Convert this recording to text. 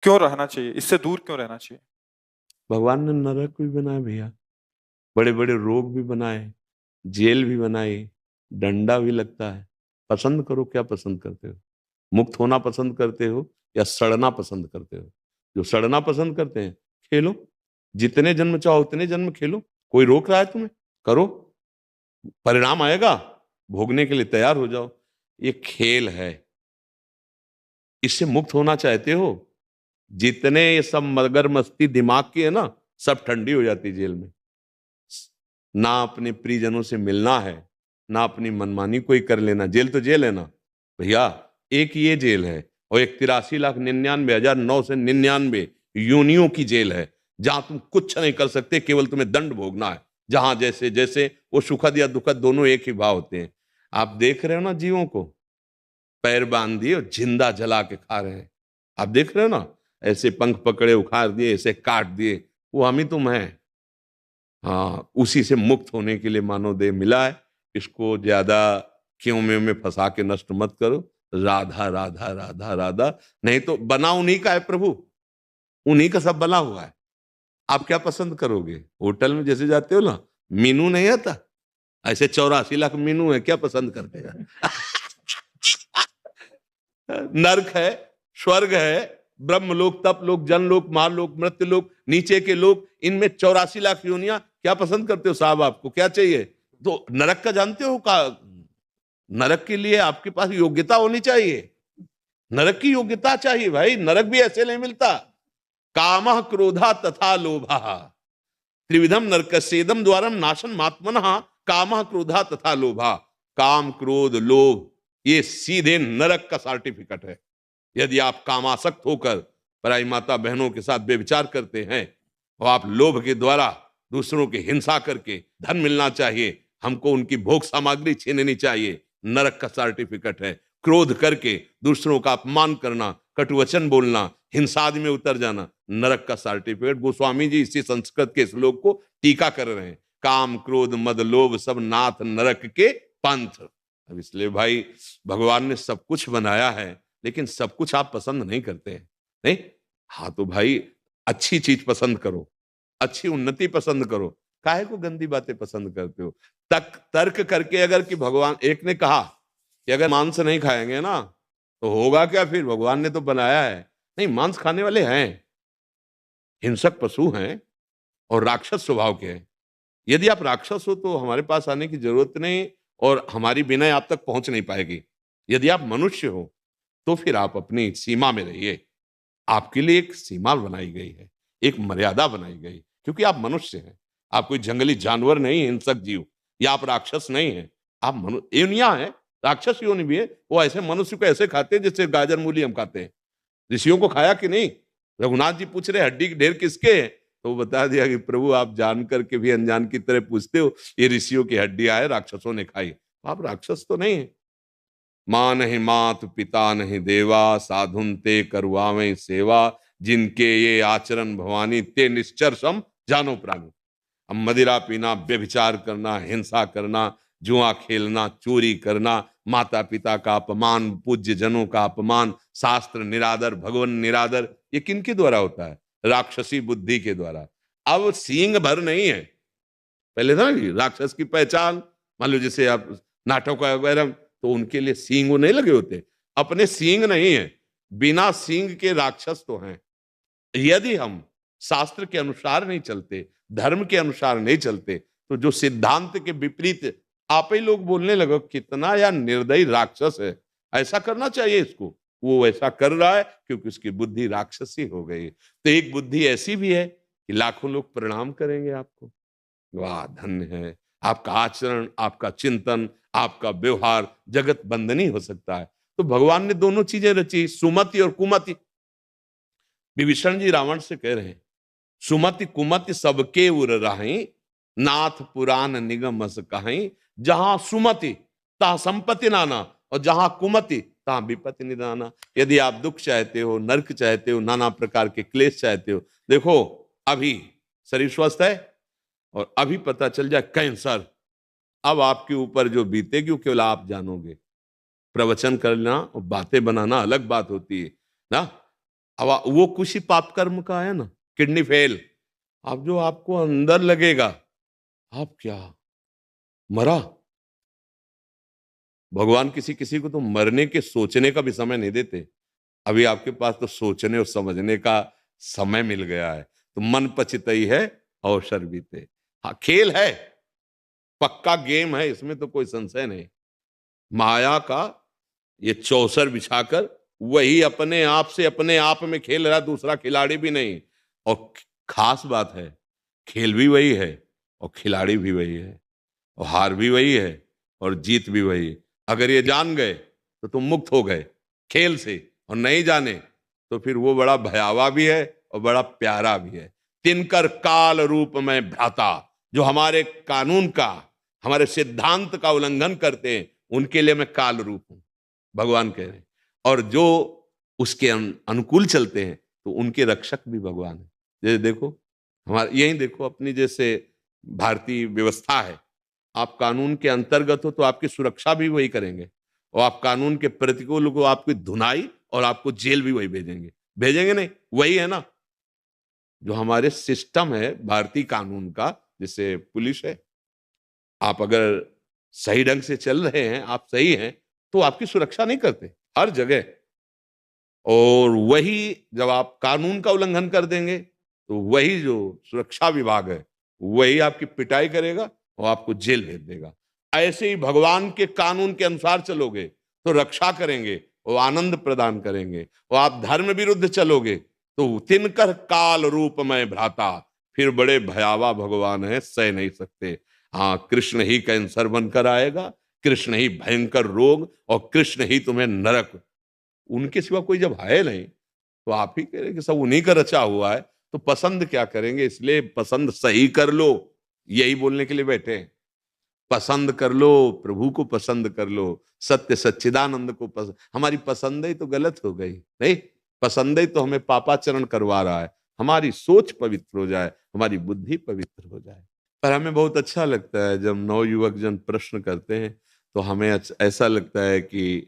क्यों रहना चाहिए? इससे दूर क्यों रहना चाहिए? भगवान ने नरक भी बनाया भैया, बड़े बड़े रोग भी बनाए, जेल भी बनाई, डंडा भी लगता है। पसंद करो, क्या पसंद करते हो? मुक्त होना पसंद करते हो या सड़ना पसंद करते हो? जो सड़ना पसंद करते हैं, खेलो, जितने जन्म चाहो उतने जन्म खेलो, कोई रोक रहा है तुम्हें? करो, परिणाम आएगा, भोगने के लिए तैयार हो जाओ। ये खेल है, इससे मुक्त होना चाहते हो? जितने ये सब मगर मस्ती दिमाग की है ना, सब ठंडी हो जाती जेल में। ना अपने प्रियजनों से मिलना है, ना अपनी मनमानी कोई कर लेना। जेल तो जेल है ना भैया, एक ये जेल है, और एक 83,99,999 योनियों की जेल है, जहां तुम कुछ नहीं कर सकते, केवल तुम्हें दंड भोगना है। जहां जैसे जैसे वो सुखद या दुखद दोनों एक ही भाव होते हैं। आप देख रहे हो ना जीवों को, पैर बांध दिए और जिंदा जला के खा रहे हैं। आप देख रहे हो ना, ऐसे पंख पकड़े उखाड़ दिए, ऐसे काट दिए। वो हम ही तुम हैं। हाँ, उसी से मुक्त होने के लिए मानव देह मिला है। इसको ज्यादा क्यों में फंसा के नष्ट मत करो। राधा राधा राधा राधा, नहीं तो बना उन्हीं का है प्रभु, उन्हीं का सब बना हुआ है। आप क्या पसंद करोगे? होटल में जैसे जाते हो ना, मीनू नहीं आता, ऐसे 84 लाख मीनू है, क्या पसंद करते हैं? नरक है, स्वर्ग है, ब्रह्मलोक, तपलोक, जनलोक, महालोक, मृत्युलोक, नीचे के लोक, इनमें 84 लाख योनियां। क्या पसंद करते हो साहब? आपको क्या चाहिए? तो नरक का जानते हो का? नरक के लिए आपके पास योग्यता होनी चाहिए। नरक की योग्यता चाहिए भाई, नरक भी ऐसे नहीं मिलता। कामः क्रोधा तथा लोभा, त्रिविधम नरकस्येदम द्वारम नाशन मात्मनः। कामः क्रोधा तथा लोभा, काम क्रोध लोभ, ये सीधे नरक का सर्टिफिकेट है। यदि आप कामासक्त होकर पराई माता बहनों के साथ बेविचार करते हैं, और आप लोभ के द्वारा दूसरों की हिंसा करके धन मिलना चाहिए, हमको उनकी भोग सामग्री छीननी चाहिए, नरक का सर्टिफिकेट है। क्रोध करके दूसरों का अपमान करना, कटुवचन बोलना, हिंसा आदि में उतर जाना, नरक का सर्टिफिकेट। गोस्वामी जी इसी संस्कृत के श्लोक को टीका कर रहे हैं। काम क्रोध मद लोभ सब नाथ नरक के पंथ। अब इसलिए भाई, भगवान ने सब कुछ बनाया है, लेकिन सब कुछ आप पसंद नहीं करते हैं। नहीं, हाँ तो भाई, अच्छी चीज पसंद करो, अच्छी उन्नति पसंद करो। काहे को गंदी बातें पसंद करते हो? तर्क करके, अगर कि भगवान एक ने कहा कि अगर मांस नहीं खाएंगे ना तो होगा क्या, फिर भगवान ने तो बनाया है। नहीं, मांस खाने वाले हैं, हिंसक पशु हैं और राक्षस स्वभाव के हैं। यदि आप राक्षस हो तो हमारे पास आने की जरूरत नहीं, और हमारी बिना आप तक पहुंच नहीं पाएगी। यदि आप मनुष्य हो तो फिर आप अपनी सीमा में रहिए। आपके लिए एक सीमा बनाई गई है, एक मर्यादा बनाई गई, क्योंकि आप मनुष्य हैं। आप कोई जंगली जानवर नहीं, हिंसक जीव, या आप राक्षस नहीं है। आप योनिया है, राक्षस योनि भी है। वो ऐसे मनुष्य को ऐसे खाते हैं जैसे गाजर मूली हम खाते हैं। ऋषियों को खाया कि नहीं? रघुनाथ जी पूछ रहे हड्डी के ढेर किसके हैं, तो वो बता दिया कि प्रभु आप जान करके भी अनजान की तरह पूछते हो, ये ऋषियों की हड्डियां है, राक्षसों ने खाई। आप राक्षस तो नहीं है। माँ नहीं मात पिता नहीं देवा, साधुन ते करुआवें सेवा, जिनके ये आचरण भवानी ते निश्चर सम जानो प्राणी। अब मदिरा पीना, व्यभिचार करना, हिंसा करना, जुआ खेलना, चोरी करना, माता पिता का अपमान, पूज्य जनों का अपमान, शास्त्र निरादर, भगवान निरादर, ये किनके द्वारा होता है? राक्षसी बुद्धि के द्वारा। अब सींग भर नहीं है। पहले था ना कि राक्षस की पहचान, मान लो जैसे आप नाटक वगैरह, तो उनके लिए सींग वो नहीं लगे होते। अपने सींग नहीं है, बिना सींग के राक्षस तो हैं। यदि हम शास्त्र के अनुसार नहीं चलते, धर्म के अनुसार नहीं चलते, तो जो सिद्धांत के विपरीत आप ही लोग बोलने लगो, कितना या निर्दयी राक्षस है, ऐसा करना चाहिए इसको, वो ऐसा कर रहा है क्योंकि उसकी बुद्धि राक्षसी हो गई। तो एक बुद्धि ऐसी भी है कि लाखों लोग प्रणाम करेंगे आपको। वाह, धन्य है आपका आचरण, आपका चिंतन, आपका व्यवहार जगत बंदनी हो सकता है। तो भगवान ने दोनों चीजें रची, सुमति और कुमति। विभीषण जी रावण से कह रहे हैं, सुमति कुमति सबके उर राही, नाथ पुराण निगम अस कहीं। जहां सुमति तहां संपत्ति नाना, और जहां कुमति तहां विपत्ति निदाना। यदि आप दुख चाहते हो, नरक चाहते हो, नाना प्रकार के क्लेश चाहते हो, देखो अभी शरीर स्वस्थ है, और अभी पता चल जाए कैंसर, अब आपके ऊपर जो बीतेगी वो केवल आप जानोगे। प्रवचन करना और बातें बनाना अलग बात होती है ना। अब वो कुछ ही पाप कर्म का है ना, किडनी फेल। अब जो आपको अंदर लगेगा, आप क्या मरा? भगवान किसी किसी को तो मरने के सोचने का भी समय नहीं देते। अभी आपके पास तो सोचने और समझने का समय मिल गया है, तो मन पचितई है अवसर बीते। हाँ, खेल है, पक्का गेम है, इसमें तो कोई संशय नहीं। माया का ये चौसर बिछाकर वही अपने आप से अपने आप में खेल रहा, दूसरा खिलाड़ी भी नहीं। और खास बात है, खेल भी वही है और खिलाड़ी भी वही है, और हार भी वही है और जीत भी वही है। अगर ये जान गए तो तुम मुक्त हो गए खेल से, और नहीं जाने तो फिर वो बड़ा भयावह भी है और बड़ा प्यारा भी है। तिनकर काल रूप में भ्राता, जो हमारे कानून का, हमारे सिद्धांत का उल्लंघन करते हैं, उनके लिए मैं काल रूप हूं, भगवान कह रहे हैं। और जो उसके अनुकूल चलते हैं तो उनके रक्षक भी भगवान है। जैसे देखो, हमारे यही देखो, अपनी जैसे भारतीय व्यवस्था है, आप कानून के अंतर्गत हो तो आपकी सुरक्षा भी वही करेंगे, और आप कानून के प्रतिकूल को आपकी धुनाई और आपको जेल भी वही भेजेंगे। भेजेंगे नहीं? वही है ना, जो हमारे सिस्टम है भारतीय कानून का, जैसे पुलिस है। आप अगर सही ढंग से चल रहे हैं, आप सही हैं, तो आपकी सुरक्षा नहीं करते हर जगह। और वही जब आप कानून का उल्लंघन कर देंगे तो वही जो सुरक्षा विभाग है वही आपकी पिटाई करेगा और आपको जेल भेज देगा। ऐसे ही भगवान के कानून के अनुसार चलोगे तो रक्षा करेंगे और आनंद प्रदान करेंगे, और आप धर्म विरुद्ध चलोगे तो तिनकर काल रूप में भ्राता, फिर बड़े भयावह भगवान है, सह नहीं सकते। हाँ, कृष्ण ही कैंसर बनकर आएगा, कृष्ण ही भयंकर रोग, और कृष्ण ही तुम्हें नरक, उनके सिवा कोई जब है नहीं तो आप ही कह रहे कि सब उन्हीं का रचा हुआ है, तो पसंद क्या करेंगे? इसलिए पसंद सही कर लो, यही बोलने के लिए बैठे हैं। पसंद कर लो, प्रभु को पसंद कर लो, सत्य सच्चिदानंद को पसंद। हमारी पसंद ही तो गलत हो गई नहीं, पसंद ही तो हमें पापाचरण करवा रहा है। हमारी सोच पवित्र हो जाए, हमारी बुद्धि पवित्र हो जाए। पर हमें बहुत अच्छा लगता है जब नवयुवक जन प्रश्न करते हैं, तो हमें ऐसा लगता है कि